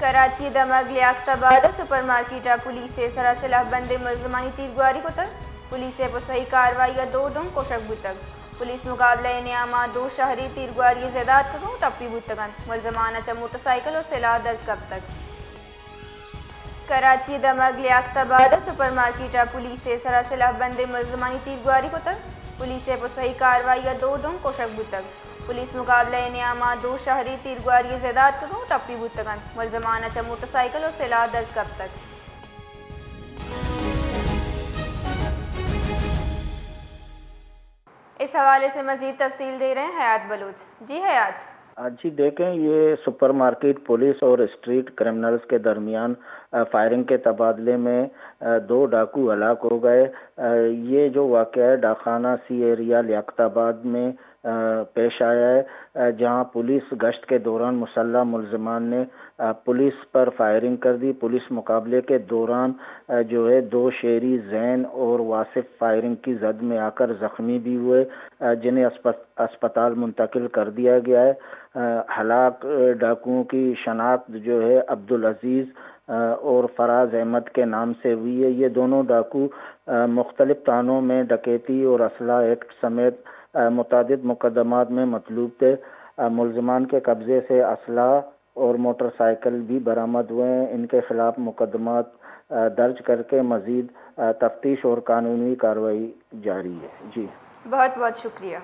Karachi دمگ لیاقتآباد super market police سراسلاح بند ملزمانی تیرگواری کو تک police صحیح کاروائی دو ڈونگ کوشک بتگ پولیس مقابلہ نیاما دو شہری تیرگواری زیادات کو ٹپی بتگن ملزمانہ چا موٹر سائیکل اور سلاح درج کب تک کراچی دمگ لیاقتآباد سپر مارکیٹ پولیس سراسلاح بند ملزمانی تیرگواری کو تک پولیس صحیح کاروائی دو ڈونگ کوشک بتگ پولیس مقابلہ نیاما دو شہری تیرگواری زیادات کو ٹپی بتگن ملزمانہ چا موٹر سائیکل اور سلاح درج کب تک اس حوالے سے مزید تفصیل دے رہے ہیں حیات بلوچ۔ جی حیات۔ جی دیکھیں، یہ سپر مارکیٹ پولیس اور اسٹریٹ کرمنلز کے درمیان فائرنگ کے تبادلے میں دو ڈاکو ہلاک ہو گئے۔ یہ جو واقعہ ہے ڈاکخانہ سی ایریا لیاقت آباد میں پیش آیا ہے، جہاں پولیس گشت کے دوران مسلح ملزمان نے پولیس پر فائرنگ کر دی۔ پولیس مقابلے کے دوران جو ہے دو شیری زین اور واصف فائرنگ کی زد میں آ کر زخمی بھی ہوئے، جنہیں اسپتال منتقل کر دیا گیا ہے۔ ہلاک ڈاکوؤں کی شناخت جو ہے عبدالعزیز اور فراز احمد کے نام سے ہوئی ہے۔ یہ دونوں ڈاکو مختلف تھانوں میں ڈکیتی اور اسلحہ ایکٹ سمیت متعدد مقدمات میں مطلوب تھے۔ ملزمان کے قبضے سے اسلحہ اور موٹر سائیکل بھی برآمد ہوئے ہیں۔ ان کے خلاف مقدمات درج کر کے مزید تفتیش اور قانونی کارروائی جاری ہے۔ جی بہت بہت شکریہ۔